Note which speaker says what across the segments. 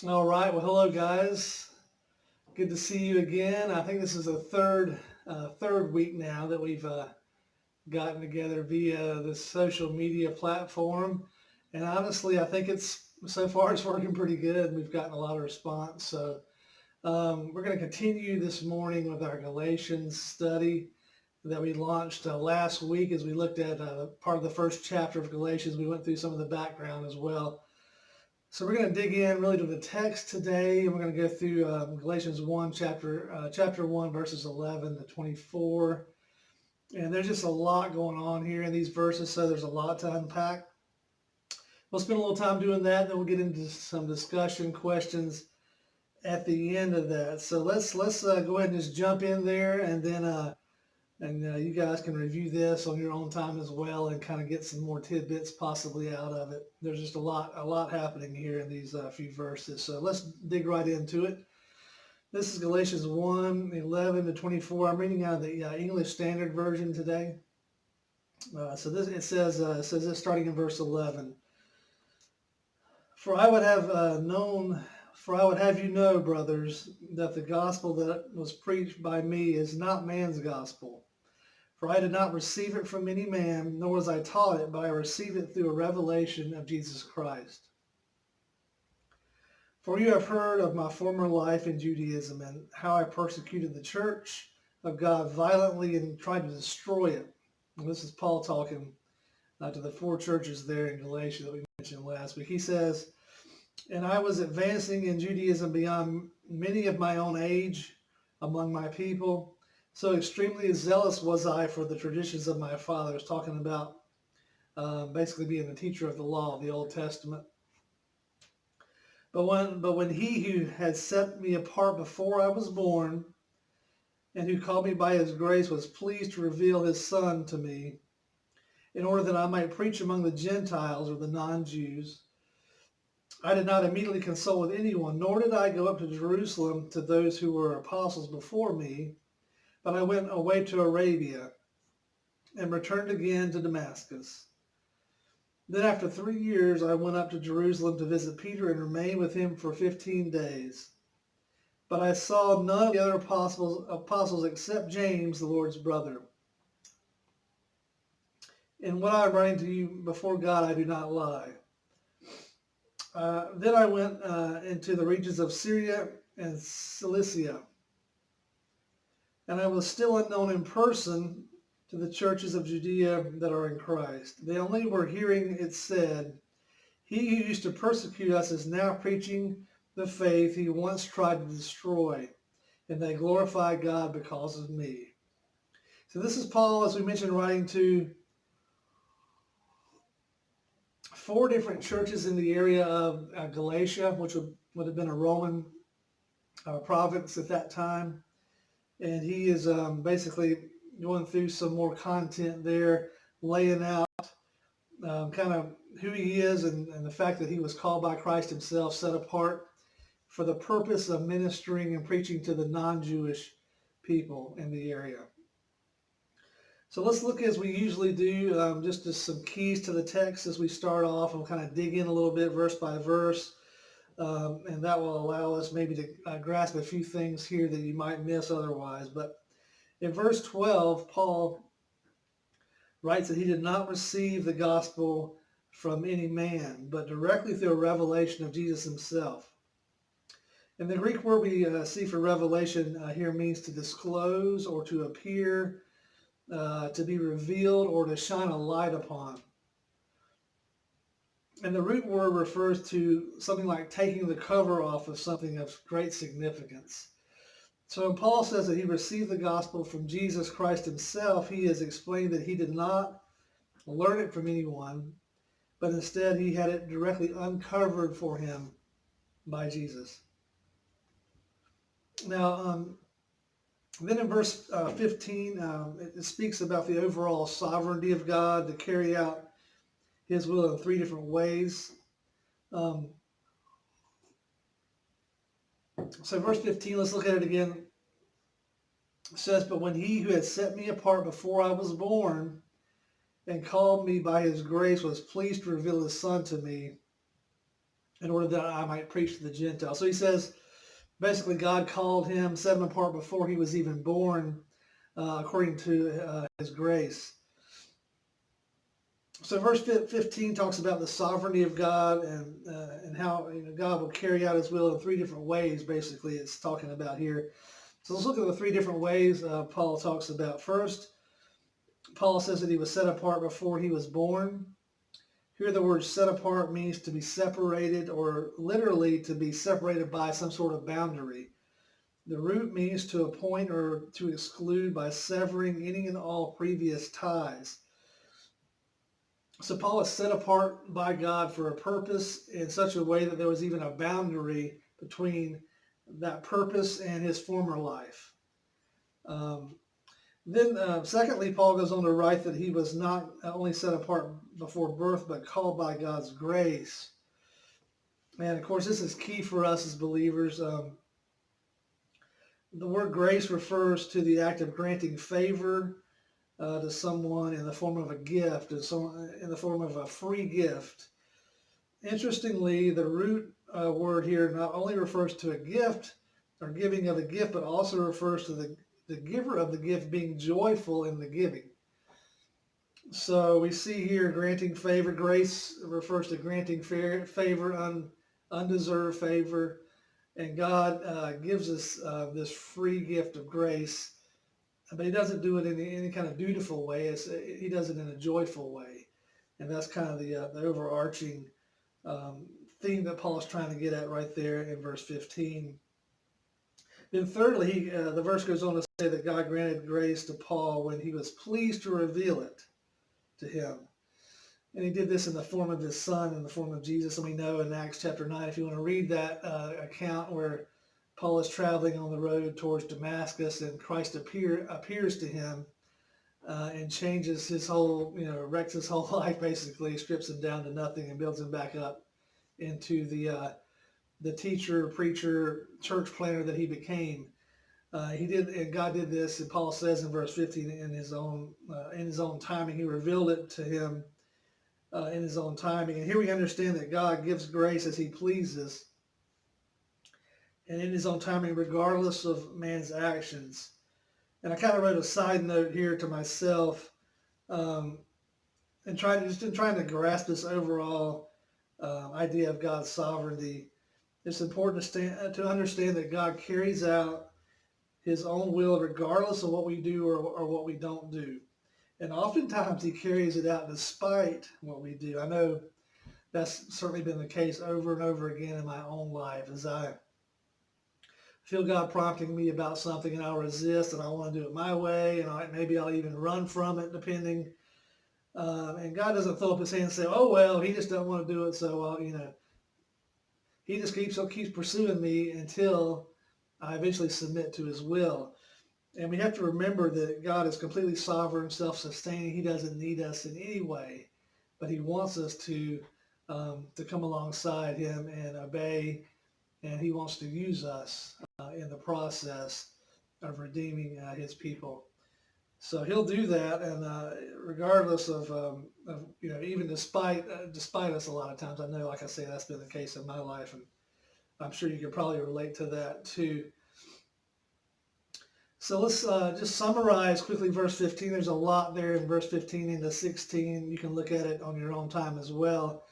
Speaker 1: All right. Well, hello, guys. Good to see you again. I think this is the third week now that we've gotten together via the social media platform, and honestly, I think it's so far it's working pretty good. We've gotten a lot of response, so we're going to continue this morning with our Galatians study that we launched last week as we looked at part of the first chapter of Galatians. We went through some of the background as well. So we're going to dig in really to the text today, and we're going to go through Galatians 1, chapter 1, verses 11 to 24. And there's just a lot going on here in these verses, so there's a lot to unpack. We'll spend a little time doing that, then we'll get into some discussion questions at the end of that. So let's go ahead and just jump in there, and then you guys can review this on your own time as well, and kind of get some more tidbits possibly out of it. There's just a lot happening here in these few verses. So let's dig right into it. This is Galatians 1, 11 to 24. I'm reading out of the English Standard Version today. It says this starting in verse 11. For I would have you know, brothers, that the gospel that was preached by me is not man's gospel. For I did not receive it from any man, nor was I taught it, but I received it through a revelation of Jesus Christ. For you have heard of my former life in Judaism and how I persecuted the church of God violently and tried to destroy it. And this is Paul talking to the four churches there in Galatia that we mentioned last week. He says, and I was advancing in Judaism beyond many of my own age among my people. So extremely zealous was I for the traditions of my fathers, talking about basically being the teacher of the law of the Old Testament. But when he who had set me apart before I was born, and who called me by his grace, was pleased to reveal his Son to me, in order that I might preach among the Gentiles or the non-Jews, I did not immediately consult with anyone, nor did I go up to Jerusalem to those who were apostles before me, but I went away to Arabia and returned again to Damascus. Then after 3 years I went up to Jerusalem to visit Peter and remained with him for 15 days. But I saw none of the other apostles except James, the Lord's brother. In what I am writing to you before God, I do not lie. Then I went into the regions of Syria and Cilicia, and I was still unknown in person to the churches of Judea that are in Christ. They only were hearing it said, he who used to persecute us is now preaching the faith he once tried to destroy, and they glorify God because of me. So this is Paul, as we mentioned, writing to four different churches in the area of Galatia, which would have been a Roman province at that time. And he is basically going through some more content there, laying out kind of who he is and the fact that he was called by Christ himself, set apart for the purpose of ministering and preaching to the non-Jewish people in the area. So let's look, as we usually do, just as some keys to the text as we start off, and kind of dig in a little bit verse by verse. And that will allow us maybe to grasp a few things here that you might miss otherwise. But in verse 12, Paul writes that he did not receive the gospel from any man, but directly through a revelation of Jesus himself. And the Greek word we see for revelation here means to disclose or to appear, to be revealed or to shine a light upon. And the root word refers to something like taking the cover off of something of great significance. So when Paul says that he received the gospel from Jesus Christ himself, he has explained that he did not learn it from anyone, but instead he had it directly uncovered for him by Jesus. Now, then in verse 15, it speaks about the overall sovereignty of God to carry out his will in three different ways. So verse 15, let's look at it again. It says, but when he who had set me apart before I was born and called me by his grace was pleased to reveal his Son to me, in order that I might preach to the Gentiles. So he says, basically, God called him, set him apart before he was even born, according to his grace. So verse 15 talks about the sovereignty of God and how God will carry out his will in three different ways, basically, it's talking about here. So let's look at the three different ways Paul talks about. First, Paul says that he was set apart before he was born. Here the word set apart means to be separated, or literally to be separated by some sort of boundary. The root means to appoint or to exclude by severing any and all previous ties. So Paul is set apart by God for a purpose in such a way that there was even a boundary between that purpose and his former life. Then, secondly, Paul goes on to write that he was not only set apart before birth, but called by God's grace. And of course, this is key for us as believers. The word grace refers to the act of granting favor to someone in the form of a gift, in the form of a free gift. Interestingly, the root word here not only refers to a gift or giving of a gift, but also refers to the giver of the gift being joyful in the giving. So we see here granting favor. Grace refers to granting favor, undeserved favor. And God gives us this free gift of grace, but he doesn't do it in any kind of dutiful way. He does it in a joyful way. And that's kind of the overarching theme that Paul's trying to get at right there in verse 15. Then thirdly, the verse goes on to say that God granted grace to Paul when he was pleased to reveal it to him. And he did this in the form of his son, in the form of Jesus. And we know in Acts chapter 9, if you want to read that account where Paul is traveling on the road towards Damascus and Christ appears to him and changes his whole, wrecks his whole life basically, strips him down to nothing and builds him back up into the teacher, preacher, church planner that he became. And God did this, and Paul says in verse 15, in his own timing, he revealed it to him in his own timing. And here we understand that God gives grace as he pleases, and in his own timing, regardless of man's actions. And I kind of wrote a side note here to myself, and trying to grasp this overall idea of God's sovereignty. It's important to understand that God carries out his own will regardless of what we do or what we don't do. And oftentimes he carries it out despite what we do. I know that's certainly been the case over and over again in my own life as I feel God prompting me about something and I'll resist and I want to do it my way, and maybe I'll even run from it depending. And God doesn't throw up his hand and say, oh, well, he just doesn't want to do it, so, he just keeps pursuing me until I eventually submit to his will. And we have to remember that God is completely sovereign, self-sustaining. He doesn't need us in any way, but he wants us to come alongside him and obey, and he wants to use us in the process of redeeming his people. So he'll do that, and regardless of even despite us a lot of times. I know, like I say, that's been the case in my life, and I'm sure you can probably relate to that too. So let's just summarize quickly verse 15. There's a lot there in verse 15 into 16. You can look at it on your own time as well.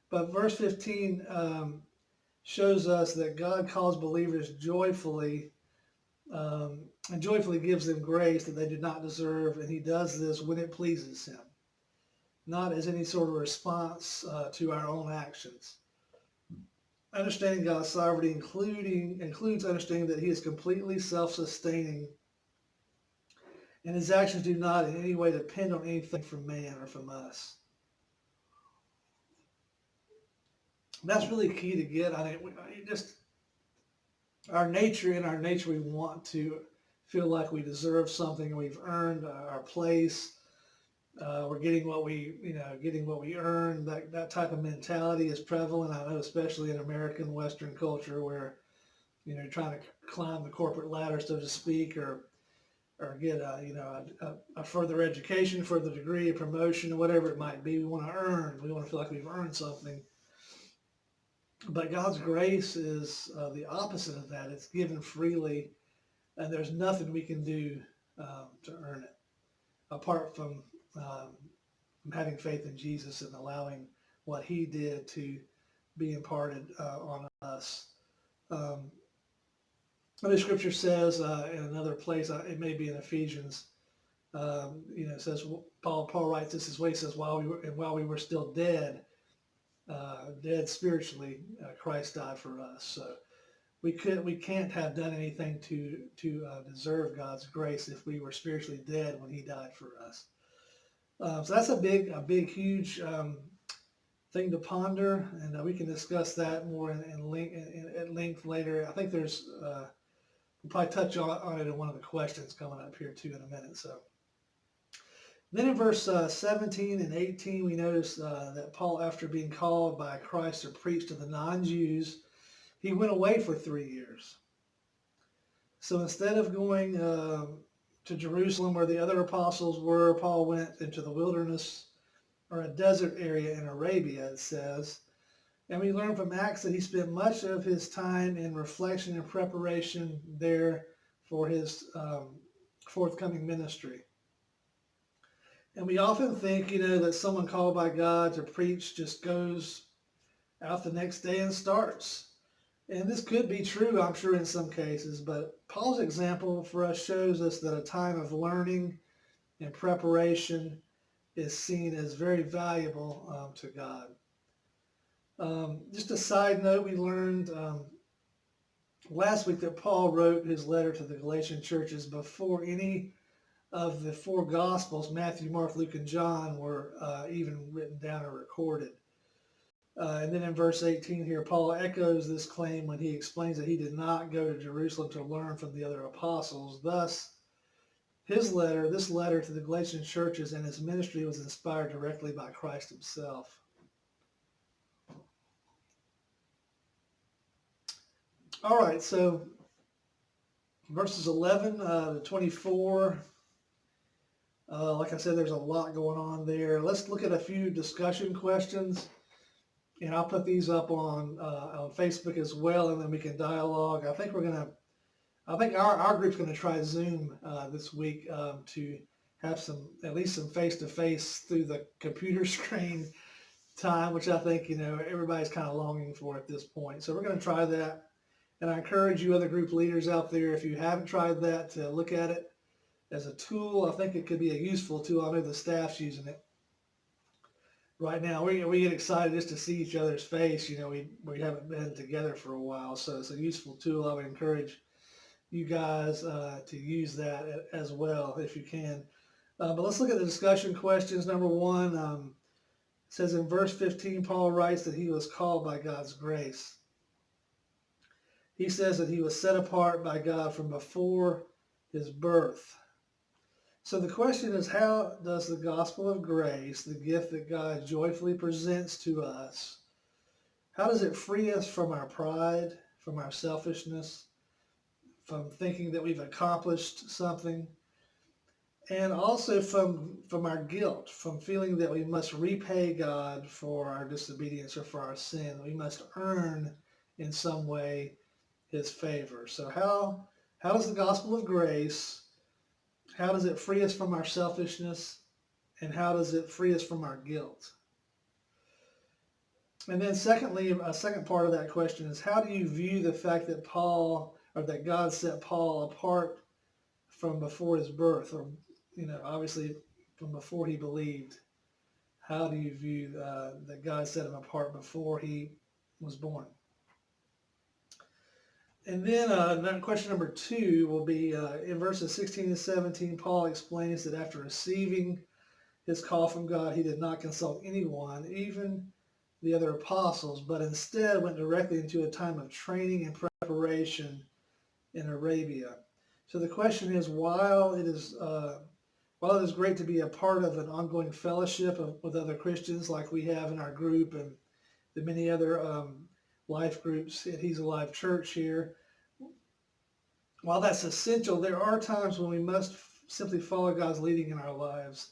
Speaker 1: But verse 15 shows us that God calls believers joyfully and joyfully gives them grace that they do not deserve. And he does this when it pleases him, not as any sort of response to our own actions. Understanding God's sovereignty includes understanding that he is completely self-sustaining and his actions do not in any way depend on anything from man or from us. That's really key to get. Our nature, we want to feel like we deserve something, we've earned our place, we're getting what we earn. That type of mentality is prevalent. I know, especially in American Western culture, where trying to climb the corporate ladder, so to speak, or get a further education, further degree, a promotion, or whatever it might be. We want to feel like we've earned something. But God's grace is the opposite of that. It's given freely, and there's nothing we can do to earn it, apart from having faith in Jesus and allowing what He did to be imparted on us. Um, the Scripture says in another place, it may be in Ephesians, it says Paul writes this way. He says, while we were still dead spiritually, Christ died for us. So we can't have done anything to deserve God's grace if we were spiritually dead when He died for us. So that's a big, huge thing to ponder, and we can discuss that more at length later. I think we'll probably touch on it in one of the questions coming up here too in a minute. So then in verse 17 and 18, we notice that Paul, after being called by Christ to preach to the non-Jews, he went away for 3 years. So instead of going to Jerusalem where the other apostles were, Paul went into the wilderness or a desert area in Arabia, it says. And we learn from Acts that he spent much of his time in reflection and preparation there for his forthcoming ministry. And we often think, that someone called by God to preach just goes out the next day and starts. And this could be true, I'm sure, in some cases, but Paul's example for us shows us that a time of learning and preparation is seen as very valuable to God. Just a side note, we learned last week that Paul wrote his letter to the Galatian churches before any of the 4 Gospels, Matthew, Mark, Luke, and John, were even written down or recorded. And then in verse 18 here, Paul echoes this claim when he explains that he did not go to Jerusalem to learn from the other apostles. Thus, this letter to the Galatian churches and his ministry was inspired directly by Christ himself. All right, so verses 11 to 24, like I said, there's a lot going on there. Let's look at a few discussion questions. And I'll put these up on Facebook as well, and then we can dialogue. I think our group's gonna try Zoom this week to have at least some face-to-face through the computer screen time, which I think everybody's kind of longing for at this point. So we're gonna try that, and I encourage you other group leaders out there, if you haven't tried that, to look at it as a tool. I think it could be a useful tool. I know the staff's using it right now. We get excited just to see each other's face. We haven't been together for a while, so it's a useful tool. I would encourage you guys to use that as well if you can. But let's look at the discussion questions. Number one, it says in verse 15, Paul writes that he was called by God's grace. He says that he was set apart by God from before his birth. So the question is, how does the gospel of grace, the gift that God joyfully presents to us, how does it free us from our pride, from our selfishness, from thinking that we've accomplished something, and also from our guilt, from feeling that we must repay God for our disobedience or for our sin? We must earn in some way his favor. So how does the gospel of grace, how does it free us from our selfishness, and how does it free us from our guilt? And then secondly, a second part of that question is, how do you view the fact that that God set Paul apart from before his birth, or obviously from before he believed? How do you view that God set him apart before he was born? And then question number 2 will be in verses 16 and 17, Paul explains that after receiving his call from God, he did not consult anyone, even the other apostles, but instead went directly into a time of training and preparation in Arabia. So the question is, while it is great to be a part of an ongoing fellowship with other Christians like we have in our group and the many other life groups at He's Alive Church here, while that's essential, there are times when we must simply follow God's leading in our lives,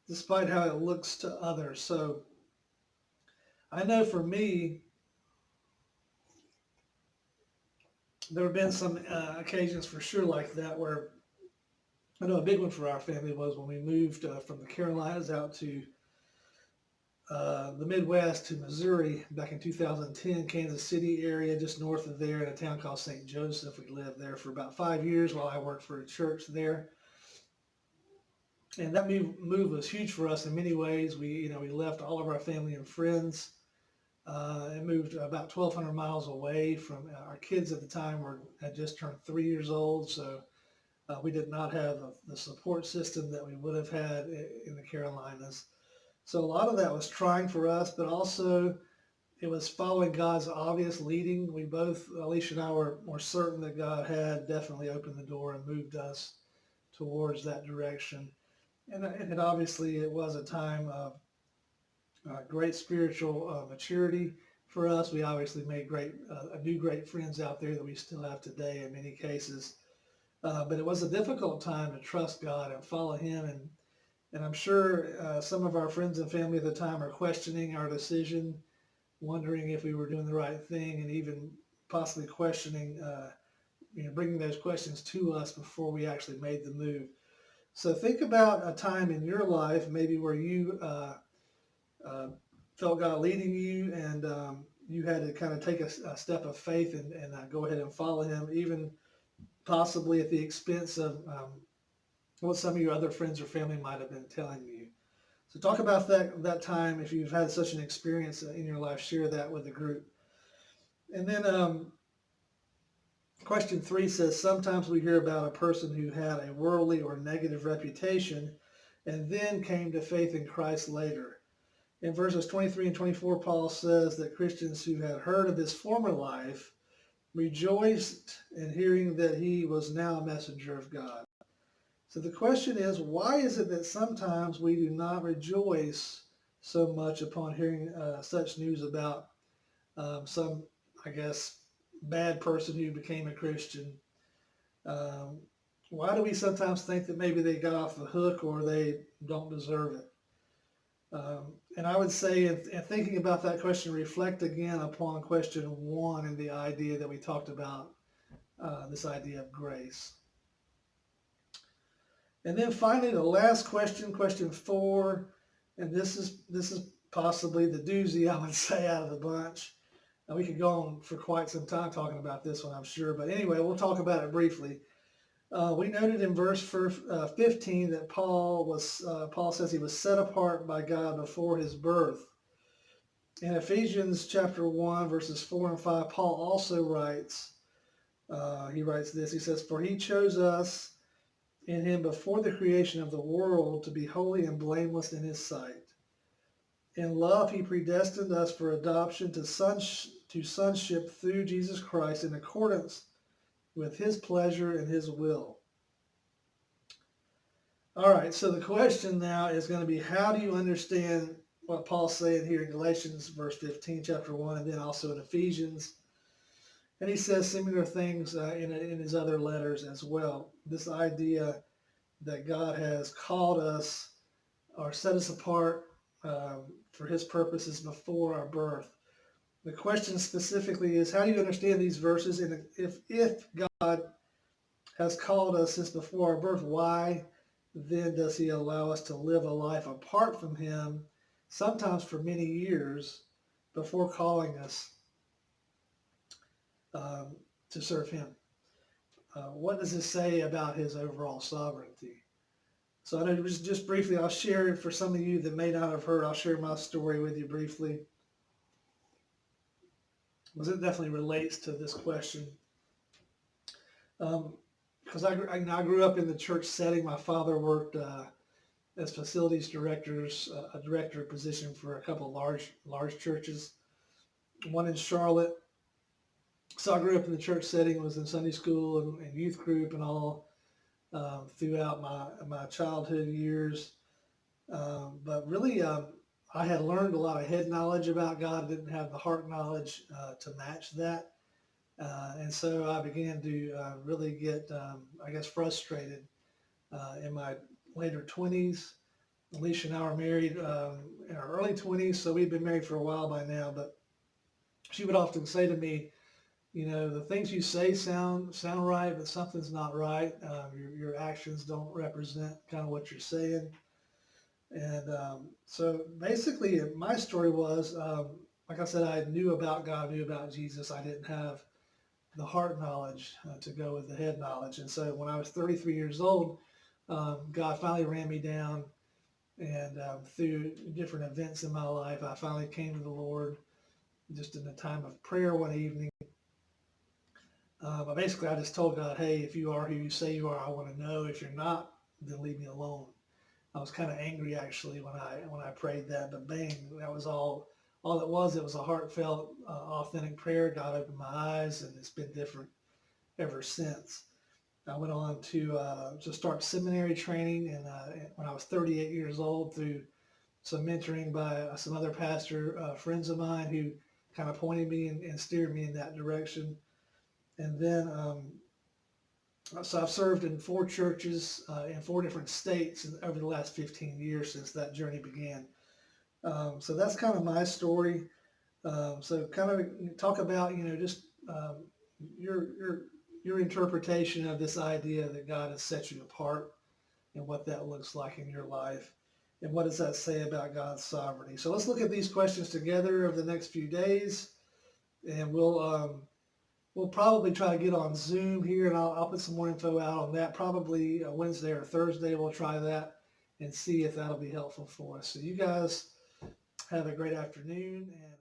Speaker 1: despite how it looks to others. So I know for me, there have been some occasions for sure like that where I know a big one for our family was when we moved from the Carolinas out to the Midwest to Missouri back in 2010, Kansas City area, just north of there in a town called St. Joseph. We lived there for about 5 years while I worked for a church there. And that move was huge for us in many ways. We left all of our family and friends and moved about 1,200 miles away from our kids at the time had just turned 3 years old. So we did not have the support system that we would have had in the Carolinas. So a lot of that was trying for us, but also it was following God's obvious leading. We both, Alicia and I, were certain that God had definitely opened the door and moved us towards that direction. And obviously it was a time of great spiritual maturity for us. We obviously made new great friends out there that we still have today in many cases. But it was a difficult time to trust God and follow Him. And I'm sure some of our friends and family at the time are questioning our decision, wondering if we were doing the right thing, and even possibly questioning, bringing those questions to us before we actually made the move. So think about a time in your life, maybe where you felt God leading you, and you had to kind of take a step of faith and go ahead and follow Him, even possibly at the expense of what some of your other friends or family might have been telling you. So talk about that time. If you've had such an experience in your life, share that with the group. And then question 3 says, sometimes we hear about a person who had a worldly or negative reputation and then came to faith in Christ later. In verses 23 and 24, Paul says that Christians who had heard of his former life rejoiced in hearing that he was now a messenger of God. So the question is, why is it that sometimes we do not rejoice so much upon hearing such news about some, I guess, bad person who became a Christian? Why do we sometimes think that maybe they got off the hook or they don't deserve it? And I would say, in thinking about that question, reflect again upon question 1 and the idea that we talked about, this idea of grace. And then finally, the last question, question 4, and this is possibly the doozy, I would say, out of the bunch. And we could go on for quite some time talking about this one, I'm sure. But anyway, we'll talk about it briefly. We noted in verse 15 that Paul says he was set apart by God before his birth. In Ephesians chapter 1, verses 4 and 5, Paul also writes, he writes this, he says, "For he chose us in him before the creation of the world to be holy and blameless in his sight. In love, he predestined us for adoption to sonship through Jesus Christ in accordance with his pleasure and his will." All right, so the question now is going to be, how do you understand what Paul's saying here in Galatians verse 15, chapter 1, and then also in Ephesians? And he says similar things in his other letters as well. This idea that God has called us or set us apart for his purposes before our birth. The question specifically is, how do you understand these verses? And if God has called us since before our birth, why then does he allow us to live a life apart from him, sometimes for many years, before calling us to serve him? What does this say about his overall sovereignty? So I know just briefly, I'll share it for some of you that may not have heard. I'll share my story with you briefly, because it definitely relates to this question. Because I grew up in the church setting. My father worked as facilities directors, a director position for a couple of large churches, one in Charlotte. So I grew up in the church setting, was in Sunday school and youth group and all throughout my childhood years. But really, I had learned a lot of head knowledge about God. I didn't have the heart knowledge to match that. And so I began to really get, I guess, frustrated in my later 20s. Alicia and I were married in our early 20s, so we'd been married for a while by now. But she would often say to me, The things you say sound right, but something's not right. Your actions don't represent kind of what you're saying. And so basically, my story was, like I said, I knew about God, knew about Jesus. I didn't have the heart knowledge to go with the head knowledge. And so when I was 33 years old, God finally ran me down, and through different events in my life, I finally came to the Lord just in a time of prayer one evening. But basically, I just told God, "Hey, if you are who you say you are, I want to know. If you're not, then leave me alone." I was kind of angry actually when I prayed that, but bang, that was all. All it was. It was a heartfelt, authentic prayer. God opened my eyes, and it's been different ever since. I went on to start seminary training, and when I was 38 years old, through some mentoring by some other pastor friends of mine who kind of pointed me and steered me in that direction. And then, so I've served in four churches in four different states over the last 15 years since that journey began. So that's kind of my story. So kind of talk about, just your your your interpretation of this idea that God has set you apart and what that looks like in your life. And what does that say about God's sovereignty? So let's look at these questions together over the next few days, and we'll probably try to get on Zoom here, and I'll put some more info out on that. Probably Wednesday or Thursday, we'll try that and see if that'll be helpful for us. So you guys have a great afternoon, and